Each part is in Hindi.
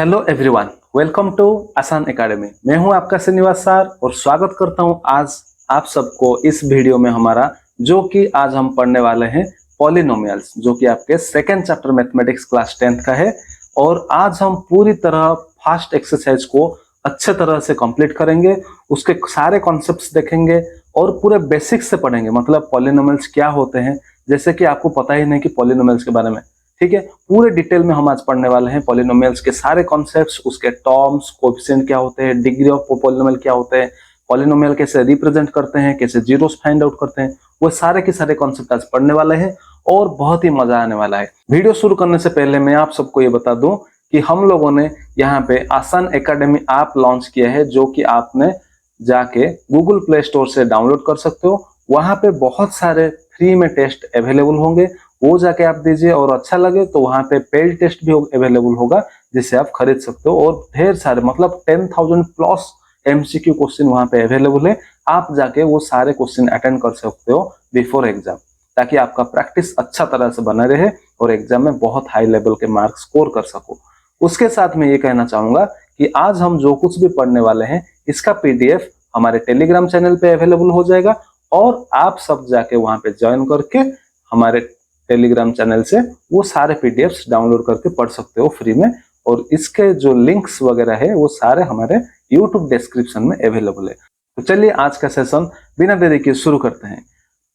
हेलो एवरीवन, वेलकम टू आसान एकेडमी। मैं हूं आपका श्रीनिवास सर और स्वागत करता हूं आज आप सबको इस वीडियो में हमारा, जो कि आज हम पढ़ने वाले हैं पॉलिनोमियल्स, जो कि आपके second chapter mathematics class 10th का है। और आज हम पूरी तरह फास्ट एक्सरसाइज को अच्छे तरह से कंप्लीट करेंगे, उसके सारे कॉन्सेप्ट्स देखेंगे और पूरे बेसिक्स से पढ़ेंगे। मतलब पॉलिनोमियल्स क्या होते हैं, जैसे कि आपको पता ही नहीं कि पॉलिनोमियल्स के बारे में, ठीक है। पूरे डिटेल में हम आज पढ़ने वाले हैं पॉलिनोमियल्स के सारे कॉन्सेप्ट्स, उसके टर्म्स, कोएफिशिएंट क्या होते हैं, डिग्री ऑफ पॉलिनोमियल क्या होते हैं, पॉलिनोमियल कैसे रिप्रेजेंट करते हैं, कैसे जीरोस फाइंड आउट करते हैं, वो सारे के सारे कॉन्सेप्ट आज पढ़ने वाले हैं और बहुत ही मजा आने वाला है। वीडियो शुरू करने से पहले मैं आप सबको ये बता दूं कि हम लोगों ने यहाँ पे आसान एकेडमी ऐप लॉन्च किया है, जो कि आपने जाके गूगल प्ले स्टोर से डाउनलोड कर सकते हो। वहां पे बहुत सारे फ्री में टेस्ट अवेलेबल होंगे, वो जाके आप दीजिए और अच्छा लगे तो वहां पे पेड टेस्ट भी अवेलेबल होगा, जिसे आप खरीद सकते हो। और ढेर सारे मतलब 10,000 प्लस एमसीक्यू क्वेश्चन वहां पे अवेलेबल है। आप जाके वो सारे क्वेश्चन अटेंड कर सकते हो बिफोर एग्जाम, ताकि आपका प्रैक्टिस अच्छा तरह से बना रहे और एग्जाम में बहुत हाई लेवल के मार्क्स स्कोर कर सको। उसके साथ मैं ये कहना चाहूंगा कि आज हम जो कुछ भी पढ़ने वाले हैं, इसका पीडीएफ हमारे टेलीग्राम चैनल पे अवेलेबल हो जाएगा और आप सब जाके वहां पे ज्वाइन करके हमारे टेलीग्राम चैनल से वो सारे पीडीएफ्स डाउनलोड करके पढ़ सकते हो फ्री में। और इसके जो लिंक्स वगैरह है वो सारे हमारे यूट्यूब डिस्क्रिप्शन में अवेलेबल है। तो चलिए आज का सेशन बिना देरी के शुरू करते हैं।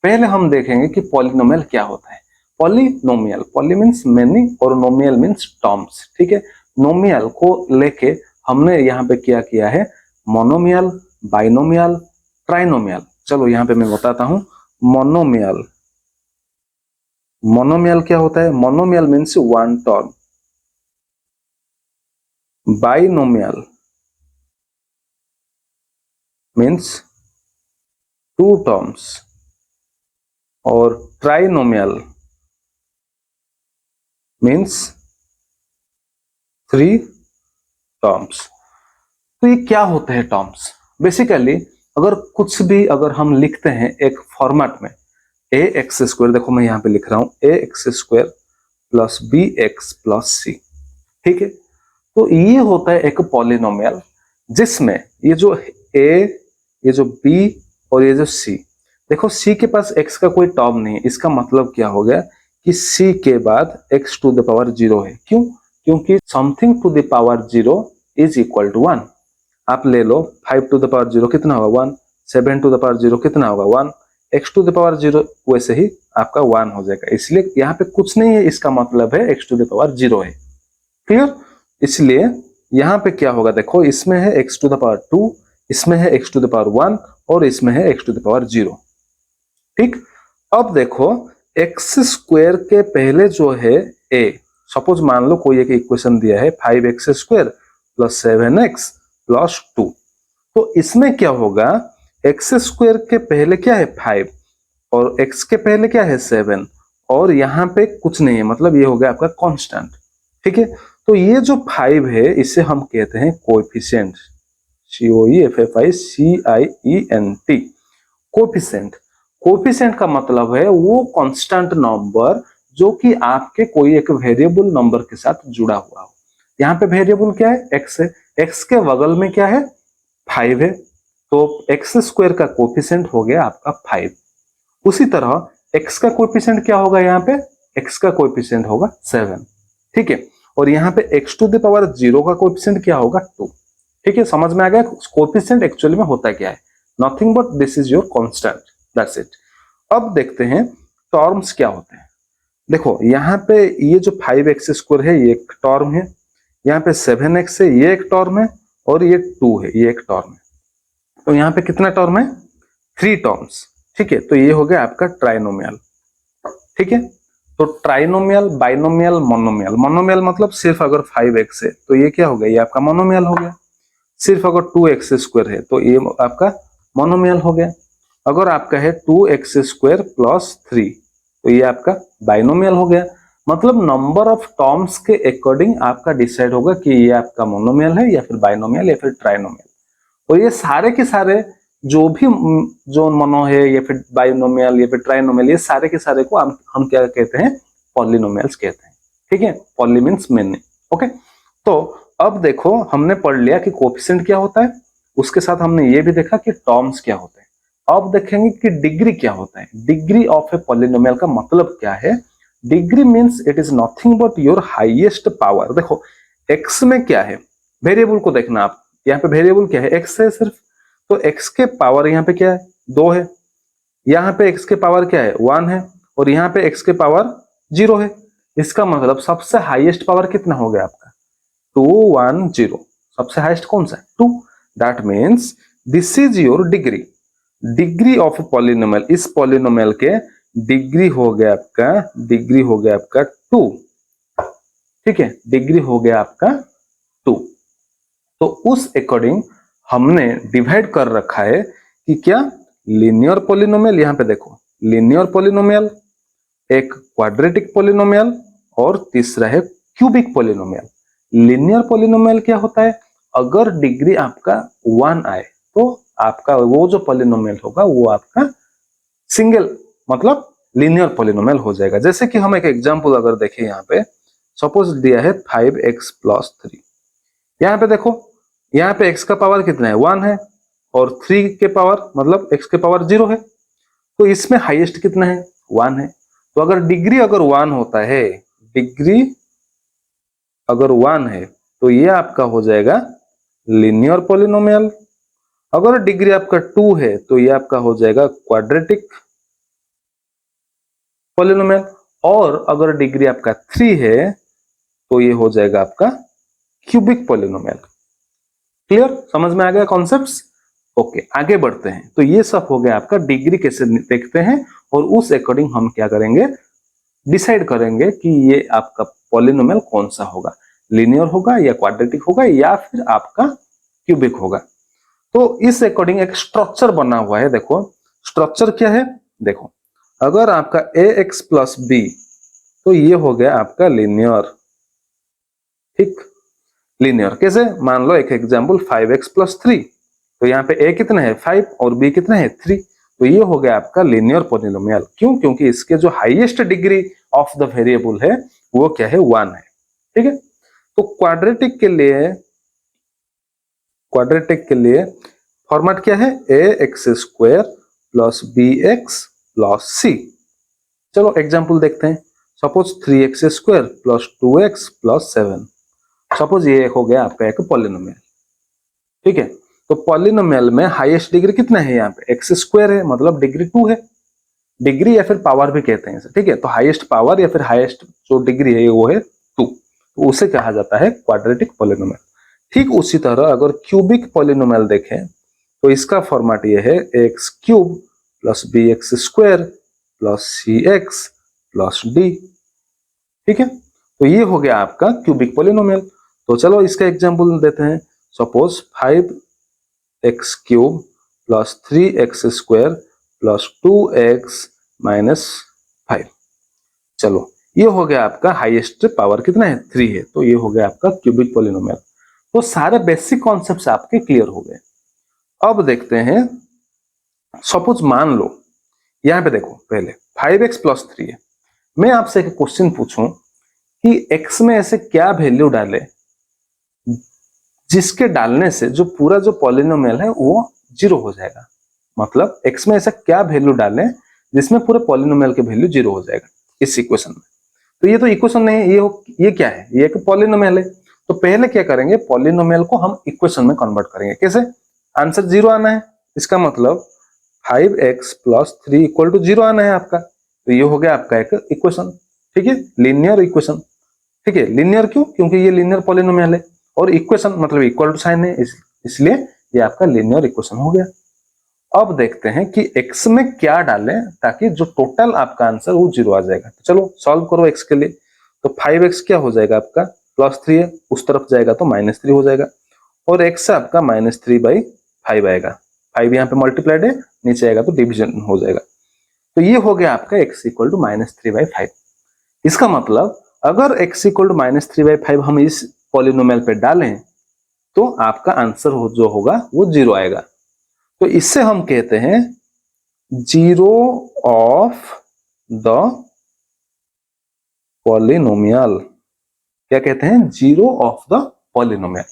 पहले हम देखेंगे कि पॉलिनोमियल क्या होता है। पॉलिनोमियल, पॉली मीन्स मेनी और नोमियल मीन्स टर्म्स, ठीक है। नोमियल को लेके हमने यहाँ पे क्या किया है, मोनोमियल, बाइनोमियल, ट्राइनोमियल। चलो यहाँ पे मैं बताता हूँ। मोनोमियल, मोनोमियल क्या होता है? Monomial means one term. Binomial means two terms और ट्राइनोमियल मीन्स थ्री टर्म्स। तो ये क्या होते हैं टर्म्स? बेसिकली अगर कुछ भी अगर हम लिखते हैं एक फॉर्मेट में, ए एक्स स्क्वायर, देखो मैं यहाँ पे लिख रहा हूं a x square plus b x plus c, ठीक है। तो ये होता है एक पॉलिनोमियल, जिसमें ये जो ए, ये जो बी और ये जो सी, देखो सी के पास एक्स का कोई टर्म नहीं है। इसका मतलब क्या हो गया कि सी के बाद एक्स टू द पावर 0 है। क्यों? क्योंकि something to the power 0 is equal to 1। आप ले लो 5 टू द पावर 0 कितना होगा 1, 7 टू द पावर 0 कितना होगा 1, एक्स टू द पावर 0 वैसे ही आपका 1 हो जाएगा। इसलिए यहाँ पे कुछ नहीं है, इसका मतलब है एक्स टू द पावर 0 है। क्लियर? इसलिए यहाँ पे क्या होगा, देखो इसमें है एक्स टू द पावर 2, इसमें है एक्स टू द पावर 1 और इसमें है एक्स टू द पावर 0, ठीक। अब देखो एक्स स्क्वायर के पहले जो है ए, सपोज मान लो कोई एक इक्वेशन दिया है 5x square plus 7x plus 2। तो इसमें क्या होगा, एक्स स्क्वायर के पहले क्या है 5 और x के पहले क्या है 7 और यहाँ पे कुछ नहीं है, मतलब ये हो गया आपका कांस्टेंट, ठीक है। तो ये जो 5 है इसे हम कहते हैं कोएफिशिएंट, COEFFICIENT, कोएफिशिएंट। कोएफिशिएंट का मतलब है वो कांस्टेंट नंबर जो कि आपके कोई एक वेरिएबल नंबर के साथ जुड़ा हुआ हो। यहाँ पे वेरिएबल क्या है, x है, x के बगल में क्या है 5 है, तो एक्स स्क्वायर का कोएफिशिएंट हो गया आपका 5। उसी तरह x का कोएफिशिएंट क्या होगा, यहाँ पे x का कोएफिशिएंट होगा 7, ठीक है। और यहाँ पे x टू द पावर 0 का कोएफिशिएंट क्या होगा 2, ठीक है। समझ में आ गया कोएफिशिएंट एक्चुअली में होता क्या है? Nothing but this is your constant, that's it. अब देखते हैं टर्म्स क्या होते हैं। देखो यहाँ पे ये जो 5x स्क्वायर है ये एक टर्म है, यहाँ पे 7x है ये एक टर्म है और ये 2 है ये एक टर्म है। तो यहाँ पे कितना टर्म है? 3 टर्म्स, ठीक है। तो ये हो गया आपका ट्राइनोमियल, ठीक है। तो ट्राइनोमियल, बाइनोमियल, मोनोमियल। मोनोमियल मतलब सिर्फ अगर 5x है तो ये क्या हो गया, ये आपका मोनोमियल हो गया। सिर्फ अगर 2x स्क्वायर है तो ये आपका मोनोमियल हो गया। अगर आपका है 2x स्क्वायर प्लस 3 तो ये आपका बाइनोमियल हो गया। मतलब नंबर ऑफ टर्म्स के अकॉर्डिंग आपका डिसाइड होगा कि ये आपका मोनोमियल है या फिर बाइनोमियल या फिर ट्राइनोमियल। और ये सारे के सारे जो भी जो मोनो है या फिर बाइनोमियल या फिर ट्राइनोमियल, ये सारे के सारे को हम क्या कहते हैं, पॉलिनोमियल्स कहते हैं, ठीक है। Poly means many, okay. तो अब देखो हमने पढ़ लिया कि कोफिशिएंट क्या होता है, उसके साथ हमने ये भी देखा कि टर्म्स क्या होते हैं। अब देखेंगे कि डिग्री क्या होता है। डिग्री ऑफ ए पॉलिनोमियल का मतलब क्या है? Degree means it is nothing but your highest power. देखो एक्स में क्या है, वेरिएबल को देखना आप, यहाँ पे वेरिएबल क्या है, एक्स है सिर्फ, तो एक्स के पावर यहाँ पे क्या है, 2 है, यहाँ पे एक्स के पावर क्या है, 1 है, और यहाँ पे एक्स के पावर 0 है। इसका मतलब सबसे हाईएस्ट पावर कितना हो गया आपका, 210। सबसे हाईएस्ट कौन सा है, 2। That means this is your degree. Degree of polynomial, इस पॉलिनोमियल के डिग्री हो गया आपका, डिग्री हो गया आपका 2। ठीक है, डिग्री हो गया आपका 2। तो उस अकॉर्डिंग हमने डिवाइड कर रखा है कि क्या, लीनियर पॉलिनोमियल, यहां पे देखो लीनियर पॉलिनोमियल, एक क्वाड्रेटिक पॉलिनोमियल, और तीसरा है क्यूबिक पॉलिनोमियल। लीनियर पॉलिनोमियल क्या होता है, अगर डिग्री आपका 1 आए तो आपका वो जो पॉलिनोमियल होगा वो आपका सिंगल मतलब लीनियर पॉलिनोमियल हो जाएगा। जैसे कि हम एक एग्जांपल अगर देखें, यहाँ पे सपोज दिया है 5x + 3। यहाँ पे देखो, यहाँ पे x का पावर कितना है, 1 है, और 3 के पावर मतलब x के पावर 0 है, तो इसमें हाईएस्ट कितना है, 1 है। तो अगर डिग्री अगर 1 होता है, डिग्री अगर 1 है तो ये आपका हो जाएगा लीनियर पॉलिनोमियल। अगर डिग्री आपका 2 है तो ये आपका हो जाएगा क्वाड्रेटिक पॉलिनोमियल, और अगर डिग्री आपका 3 है तो ये हो जाएगा आपका क्यूबिक पॉलिनोमियल। क्लियर, समझ में आ गया कॉन्सेप्ट्स? ओके, आगे बढ़ते हैं। तो ये सब हो गया आपका डिग्री कैसे देखते हैं, और उस अकॉर्डिंग हम क्या करेंगे, डिसाइड करेंगे कि ये आपका पॉलिनोमियल कौन सा होगा, लीनियर होगा या क्वाड्रेटिक होगा या फिर आपका क्यूबिक होगा। तो इस अकॉर्डिंग एक स्ट्रक्चर बना हुआ है। देखो स्ट्रक्चर क्या है, देखो अगर आपका ax + b, तो ये हो गया आपका लीनियर। ठीक, लीनियर कैसे, मान लो एक एग्जांपल 5x + 3, तो यहाँ पे a कितना है, 5, और b कितना है, 3, तो ये हो गया आपका लीनियर पॉलिनोमियल। क्यों, क्योंकि इसके जो highest degree of the variable है वो क्या है, 1 है। ठीक है, तो क्वाड्रेटिक के लिए, क्वाड्रेटिक के लिए फॉर्मेट क्या है, ax² + bx + c। चलो एग्जांपल देखते हैं। Suppose 3x² + 2x + 7। सपोज ये हो गया आपका एक पॉलिनोमियल। ठीक है, तो पॉलिनोमियल में हाईएस्ट डिग्री कितना है, यहाँ पे x² है, मतलब डिग्री 2 है। डिग्री या फिर पावर भी कहते हैं इसे। ठीक है, तो हाईएस्ट पावर या फिर हाईएस्ट जो डिग्री है वो है 2, तो उसे कहा जाता है क्वाड्रेटिक पॉलिनोमियल। ठीक उसी तरह अगर क्यूबिक पॉलिनोमियल देखें तो इसका फॉर्मेट ये है x³ + bx² + cx + d। ठीक है, तो ये हो गया आपका क्यूबिक पॉलिनोमियल। तो चलो इसका एग्जांपल देते हैं। Suppose 5x³ + 3x² + 2x - 5। चलो ये हो गया आपका हाईएस्ट पावर कितना है, 3 है, तो ये हो गया आपका क्यूबिक पॉलिनोमियल। तो सारे बेसिक कॉन्सेप्ट्स आपके क्लियर हो गए। अब देखते हैं, सपोज मान लो यहां पे देखो, पहले 5x + 3 है, मैं आपसे एक क्वेश्चन पूछूं कि x में ऐसे क्या वैल्यू डाले जिसके डालने से जो पूरा जो पॉलिनोमियल है वो 0 हो जाएगा। मतलब x में ऐसा क्या वैल्यू डाले जिसमें पूरे पॉलिनोमियल के वैल्यू 0 हो जाएगा इस इक्वेशन में। तो ये तो इक्वेशन नहीं है, ये क्या है, ये एक पॉलिनोमियल है। तो पहले क्या करेंगे, पॉलिनोमियल को हम इक्वेशन में कन्वर्ट करेंगे। कैसे, आंसर 0 आना है, इसका मतलब 5x + 3 = 0 आना है आपका। तो ये हो गया आपका एक इक्वेशन। ठीक है, लीनियर इक्वेशन। ठीक है, लीनियर क्यों, क्योंकि ये लीनियर पॉलिनोमियल है, और इक्वेशन मतलब इक्वल टू साइन है, इसलिए ये आपका लीनियर इक्वेशन हो गया। अब देखते हैं कि x में क्या डालें ताकि जो टोटल आपका आंसर वो 0 आ जाएगा। तो चलो सॉल्व करो x के लिए। तो 5x क्या हो जाएगा आपका, +3 है, उस तरफ जाएगा तो -3 हो जाएगा, और x आपका -3/5 आएगा। 5 यहाँ पे मल्टीप्लाइड है, नीचे आएगा तो डिविजन हो जाएगा। तो ये हो गया आपका x = -3/5। इसका मतलब अगर x = -3/5 हम इस पॉलिनोमियल पे डालें तो आपका आंसर जो होगा वो 0 आएगा। तो इससे हम कहते हैं 0 ऑफ द पॉलिनोमियल। क्या कहते हैं, 0 ऑफ द पॉलिनोमियल।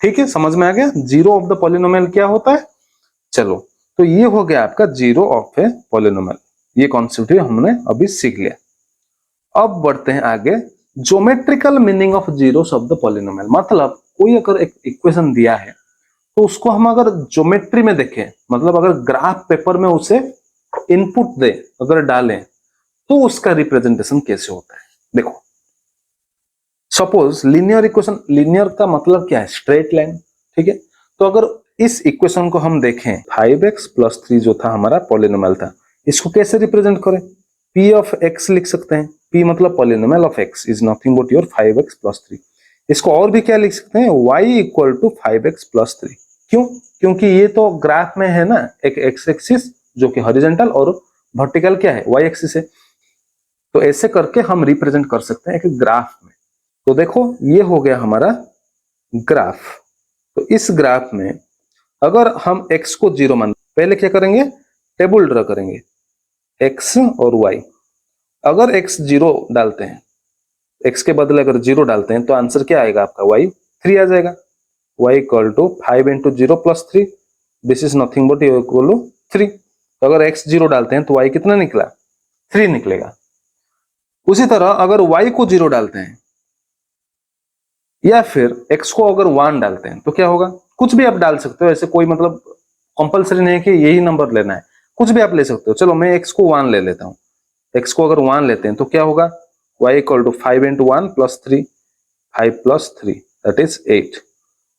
ठीक है, समझ में आ गया? जीरो ऑफ द पॉलिनोमियल क्या होता है? चलो, तो ये हो गया आपका जीरो ऑफ ए पॉलिनोमियल। ये कॉन्सेप्ट हमने अभी सीख लिया। अब बढ़ते हैं आगे। Geometrical meaning of zeros of the polynomial, मतलब कोई अगर एक इक्वेशन दिया है तो उसको हम अगर ज्योमेट्री में देखें, मतलब अगर ग्राफ पेपर में उसे इनपुट दे, अगर डालें, तो उसका रिप्रेजेंटेशन कैसे होता है। देखो, सपोज लीनियर इक्वेशन, लीनियर का मतलब क्या है? Straight line. ठीक है, तो अगर इस इक्वेशन को हम देखें, 5x + 3 जो था हमारा पॉलिनोमियल था, इसको कैसे रिप्रेजेंट करें? p ऑफ x लिख सकते हैं। p मतलब polynomial of x is nothing but your 5x + 3। इसको और भी क्या लिख सकते हैं? y = 5x + 3। क्यों? क्योंकि ये तो ग्राफ में है ना, एक x एक्सिस जो कि हॉरिजॉन्टल और वर्टिकल क्या है? y एक्सिस है। तो ऐसे करके हम रिप्रेजेंट कर सकते हैं एक ग्राफ में। तो देखो, ये हो गया हमारा ग्राफ। तो इस ग्राफ में अगर हम x को 0 मान, पहले क्या करेंगे? टेबल ड्रा करेंगे x और y। अगर x 0 डालते हैं, x के बदले अगर 0 डालते हैं, तो आंसर क्या आएगा आपका? y 3 आ जाएगा। y = 5 × 0 + 3, this is nothing but y = 3। तो अगर x 0 डालते हैं तो y कितना निकला? 3 निकलेगा। उसी तरह अगर y को 0 डालते हैं या फिर x को अगर 1 डालते हैं तो क्या होगा? कुछ भी आप डाल सकते हो, ऐसे कोई मतलब कंपलसरी नहीं है कि यही नंबर लेना है, कुछ भी आप ले सकते हो। चलो, मैं x को 1 ले लेता हूँ। x को अगर 1 लेते हैं तो क्या होगा? y = 5 × 1 + 3, 5 + 3 that is 8।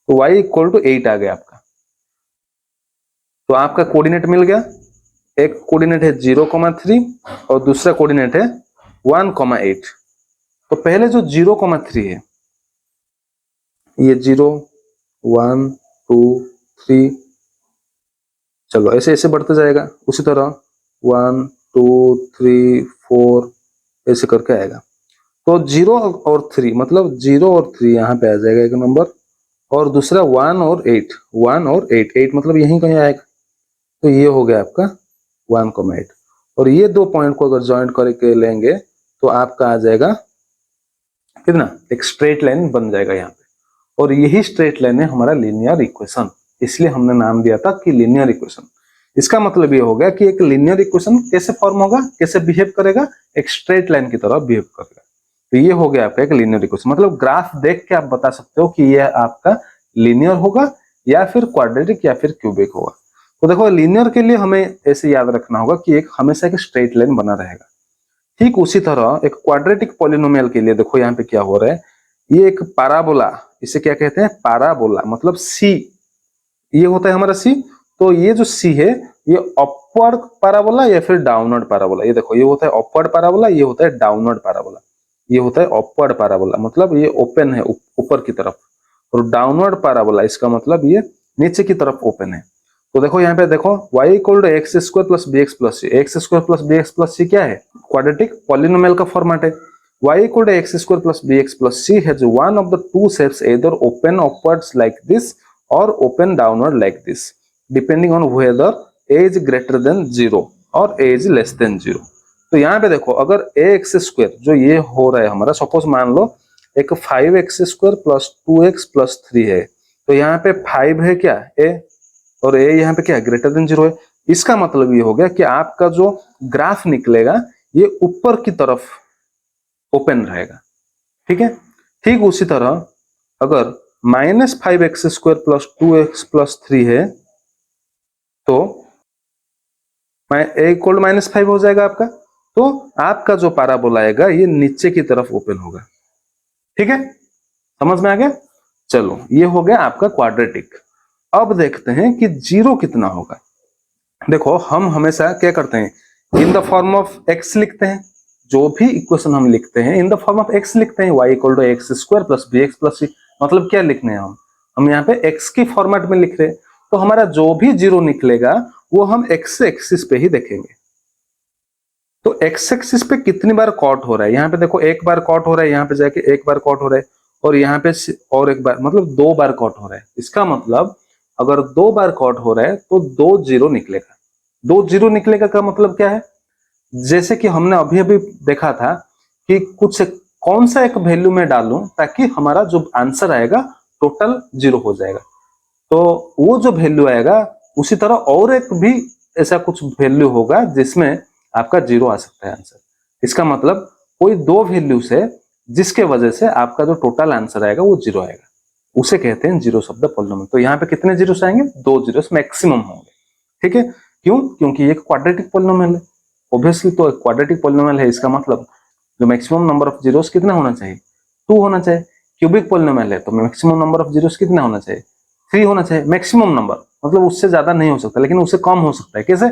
तो y = 8 आ गया आपका। तो आपका कोऑर्डिनेट मिल गया। एक कोऑर्डिनेट है 0,3 और दूसरा कोऑर्डिनेट है 1,8। तो पहले जो 0,3 है, ये 0, 1, 2, 3, चलो ऐसे ऐसे बढ़ते जाएगा। उसी तरह 1, 2, 3, 4 ऐसे करके आएगा। तो 0 और 3 मतलब 0 और 3 यहाँ पे आ जाएगा एक नंबर, और दूसरा 1 और 8, 1 और 8, 8 मतलब यहीं कहीं आएगा। तो ये हो गया आपका 1,8। और ये दो पॉइंट को अगर ज्वाइंट करके लेंगे तो आपका आ जाएगा कितना? एक स्ट्रेट लाइन बन जाएगा यहाँ पे। और यही स्ट्रेट लाइन है हमारा लीनियर इक्वेशन, इसलिए हमने नाम दिया था कि लीनियर इक्वेशन। इसका मतलब ये हो गया कि एक लीनियर इक्वेशन कैसे फॉर्म होगा, कैसे बिहेव करेगा? एक स्ट्रेट लाइन की तरह बिहेव करेगा। तो ये हो गया आपका एक लीनियर इक्वेशन। मतलब ग्राफ देख के आप बता सकते हो कि यह आपका लीनियर होगा या फिर क्वाड्रेटिक या फिर क्यूबिक होगा। तो देखो, लीनियर के लिए हमें ऐसे याद रखना होगा कि एक हमेशा एक स्ट्रेट लाइन बना रहेगा। ठीक उसी तरह एक क्वाड्रेटिक पॉलिनोमियल के लिए देखो यहाँ पे क्या हो रहा है, ये एक पैराबोला, इसे क्या कहते हैं? पैराबोला मतलब सी, ये होता है हमारा सी। तो ये जो सी है, ये अपवर्ड पैराबोला या फिर डाउनवर्ड पैराबोला। ये देखो, ये होता है अपवर्ड पैराबोला, ये होता है डाउनवर्ड पैराबोला। ये होता है अपवर्ड पैराबोला, मतलब ये ओपन है ऊपर की तरफ, और डाउनवर्ड पैराबोला इसका मतलब ये नीचे की तरफ ओपन है। तो देखो यहाँ पे देखो, y = x² + bx + c। x² + bx + c क्या है? क्वाड्रेटिक पॉलिनोमियल का फॉर्मेट है। y = x² + bx + c has one of the two shapes either open upwards like this or open downward like this, depending on whether a is greater than 0 or a is less than 0। तो यहाँ पे देखो, अगर ax² जो ये हो रहा है हमारा, सपोज मान लो एक 5x² + 2x + 3 है, तो यहाँ पे 5 है क्या? a, और a यहाँ पे क्या? ग्रेटर देन 0 है। इसका मतलब ये हो गया कि आपका जो ग्राफ निकलेगा ये ऊपर की तरफ ओपन रहेगा। ठीक है, ठीक उसी तरह अगर -5x² + 2x + 3 है तो a = -5 हो जाएगा आपका। तो आपका जो पैराबोला आएगा ये नीचे की तरफ ओपन होगा। ठीक है, समझ में आ गया? चलो, ये हो गया आपका क्वाड्रेटिक। अब देखते हैं कि 0 कितना होगा। देखो, हम हमेशा क्या करते हैं? In the form of x लिखते हैं। जो भी इक्वेशन हम लिखते हैं in the form of x लिखते हैं। y = x² + bx + c। मतलब क्या लिखने हैं हम यहाँ पे x के फॉर्मेट में लिख रहे हैं। तो हमारा जो भी 0 निकलेगा वो हम x एक्सिस पे ही देखेंगे। तो x एक्सिस पे कितनी बार कॉट हो रहा है? यहाँ पे देखो, एक बार कॉट हो रहा है, यहाँ पे जाके एक बार कॉट हो रहा है, और यहाँ पे और एक बार, मतलब 2 बार कॉट हो रहा है। इसका मतलब अगर 2 बार कॉट हो रहा है तो 2 0 निकलेगा। 2 0 निकलेगा का मतलब क्या है? जैसे कि हमने अभी अभी देखा था कि कुछ कौन सा एक वैल्यू में डालूं ताकि हमारा जो आंसर आएगा टोटल 0 हो जाएगा। तो वो जो वैल्यू आएगा उसी तरह और एक भी ऐसा कुछ वैल्यू होगा जिसमें आपका 0 आ सकता है आंसर। इसका मतलब कोई दो वैल्यू से जिसके वजह से आपका जो टोटल आंसर आएगा वो 0 आएगा, उसे कहते हैं जीरो ऑफ द पॉलिनोमियल। तो यहाँ पे कितने जीरोस आएंगे? 2 जीरोस मैक्सिमम होंगे। ठीक है, क्यों? क्योंकि ये क्वाड्रेटिक पॉलिनोमियल है। ऑब्वियसली तो क्वाड्रेटिक पॉलिनोमियल है, इसका मतलब जो मैक्सिमम नंबर ऑफ जीरोस कितना होना चाहिए? 2 होना चाहिए। क्यूबिक पॉलिनोमियल है तो मैक्सिमम नंबर ऑफ जीरोस कितना होना चाहिए? 3 होना चाहिए। मैक्सिमम नंबर मतलब उससे ज्यादा नहीं हो सकता, लेकिन उससे कम हो सकता है। कैसे?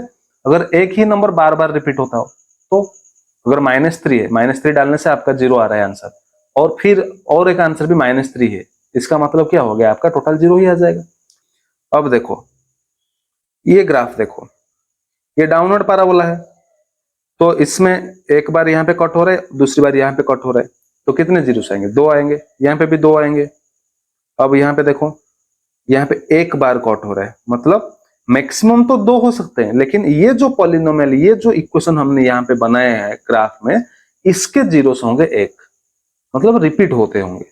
अगर एक ही नंबर बार बार रिपीट होता हो तो अगर -3 है, -3 डालने से आपका 0 आ रहा है आंसर, और फिर और एक आंसर भी -3 है, इसका मतलब क्या हो गया? आपका टोटल 0 ही आ जाएगा। अब देखो ये ग्राफ देखो, ये डाउनवर्ड पैराबोला है, तो इसमें एक बार यहाँ पे कट हो रहा है, दूसरी बार यहाँ पे कट हो रहा है, तो कितने जीरोस आएंगे? 2 आएंगे। यहाँ पे भी 2 आएंगे। अब यहाँ पे देखो, यहाँ पे एक बार कट हो रहा है, मतलब मैक्सिमम तो 2 हो सकते हैं, लेकिन ये जो पॉलिनोमियल, ये जो इक्वेशन हमने यहाँ पे बनाया है ग्राफ में, इसके जीरोस होंगे 1, मतलब रिपीट होते होंगे।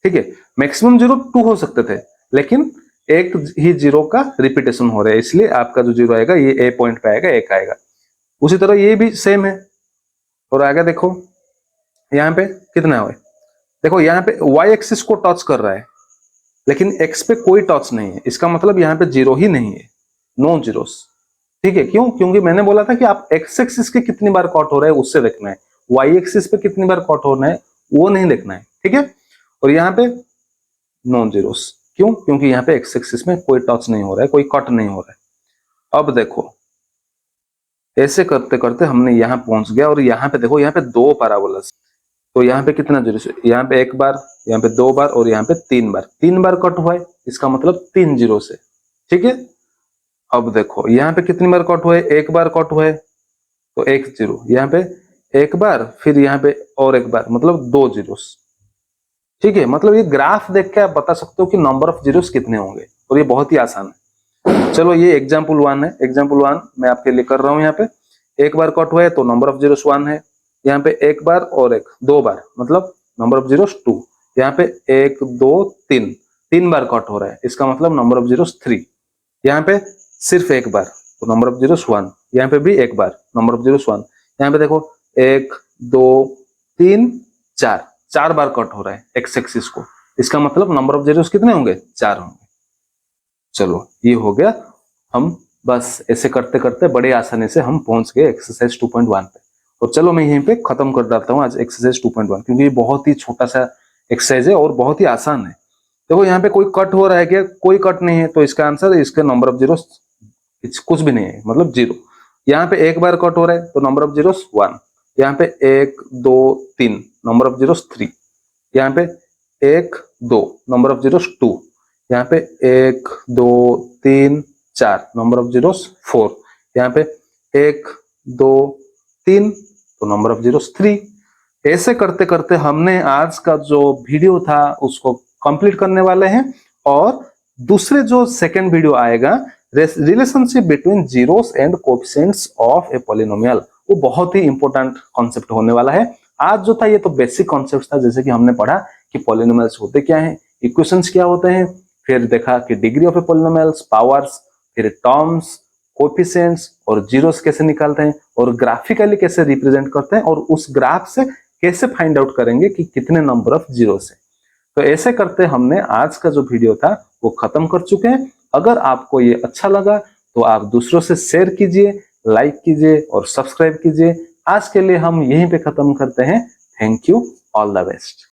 ठीक है, मैक्सिमम 0 2 हो सकते थे, लेकिन एक ही 0 का रिपीटेशन हो रहा है, इसलिए आपका जो 0 आएगा ये ए पॉइंट पे आएगा, 1 आएगा। उसी तरह ये भी सेम है। और आगे देखो यहाँ पे कितना है? देखो यहाँ पे y एक्सिस को टच कर रहा है, लेकिन x पे कोई टच नहीं है, इसका मतलब यहाँ पे 0 ही नहीं है, नो जीरोस। ठीक है, क्यों? क्योंकि मैंने बोला था कि आप x एक्सिस के कितनी बार कट हो रहा है उससे देखना है, y एक्सिस पे कितनी बार कट होना है वो नहीं देखना है। ठीक है, और यहाँ पे नो जीरोस, क्यों? क्योंकि यहाँ पे x एक्सिस में कोई टच नहीं हो रहा है, कोई कट नहीं हो रहा है। अब देखो ऐसे करते करते हमने यहाँ पहुंच गया, और यहाँ पे देखो, यहाँ पे 2 पैराबोलास, तो यहाँ पे कितना जीरोस? यहाँ पे 1 बार, यहाँ पे 2 बार, और यहाँ पे 3 बार। 3 बार कट हुआ है, इसका मतलब 3 जीरो से। ठीक है, अब देखो यहाँ पे कितनी बार कट हुआ है? 1 बार कट हुआ है, तो 1 जीरो। यहाँ पे 1 बार, फिर यहाँ पे और 1 बार, मतलब 2 जीरोस। ठीक है, मतलब ये ग्राफ देख के आप बता सकते हो कि नंबर ऑफ जीरोस कितने होंगे, और ये बहुत ही आसान है। चलो ये एग्जाम्पल 1 है, एग्जाम्पल 1 मैं आपके लिए कर रहा हूँ। यहाँ पे 1 बार कट हुआ है तो नंबर ऑफ जीरोस 1 है। यहाँ पे 1 बार और 2 बार, मतलब नंबर ऑफ जीरोस 2। यहाँ पे 1 2 3, 3 बार कट हो रहा है, इसका मतलब नंबर ऑफ जीरोस 3। यहाँ पे सिर्फ 1 बार, तो नंबर ऑफ जीरोस 1। यहाँ पे भी 1 बार, नंबर ऑफ जीरोस 1। यहाँ पे देखो 1 2 3 4, 4 बार कट हो रहा है एक्स एक्सिस को, इसका मतलब नंबर ऑफ जीरोस कितने होंगे? 4 होंगे। चलो ये हो गया। हम बस ऐसे करते करते बड़े आसानी से हम पहुंच गए एक्सरसाइज 2.1 पे। और चलो मैं यहीं पे खत्म कर देता हूँ आज एक्सरसाइज 2.1, क्योंकि ये बहुत ही छोटा सा एक्सरसाइज है और बहुत ही आसान है। देखो यहाँ पे कोई कट हो रहा है क्या? कोई कट नहीं है, तो इसका आंसर, इसका नंबर ऑफ जीरोस कुछ भी नहीं है, मतलब 0। यहाँ पे 1 बार कट हो रहा है तो नंबर ऑफ जीरोस 1। यहाँ पे 1 2 3, नंबर ऑफ जीरोस 3। यहाँ पे 1 2, नंबर ऑफ जीरोस 2। यहाँ पे 1 2 3 4, नंबर ऑफ जीरोस 4। यहाँ पे 1 2 3, तो नंबर ऑफ जीरोस 3। ऐसे करते करते हमने आज का जो वीडियो था उसको कंप्लीट करने वाले हैं, और दूसरे जो सेकंड वीडियो आएगा, relationship between zeros and coefficients of a polynomial, वो बहुत ही इंपॉर्टेंट कॉन्सेप्ट होने वाला है। आज जो था ये तो बेसिक कॉन्सेप्ट था, जैसे कि हमने पढ़ा कि पॉलिनोमियल्स होते क्या हैं, इक्वेशंस क्या होते हैं, फिर देखा कि degree of A polynomials, powers, फिर टर्म्स, कोएफिशिएंट्स और जीरोस कैसे निकालते हैं, और ग्राफिकली कैसे रिप्रेजेंट करते हैं, और उस ग्राफ से कैसे फाइंड आउट करेंगे कि कितने नंबर ऑफ जीरोस है। तो ऐसे करते हमने आज का जो वीडियो था वो खत्म कर चुके हैं। अगर आपको ये अच्छा लगा तो आप दूसरों से शेयर कीजिए, लाइक कीजिए और सब्सक्राइब कीजिए। आज के लिए हम यहीं पे खत्म करते हैं। Thank you, all the best.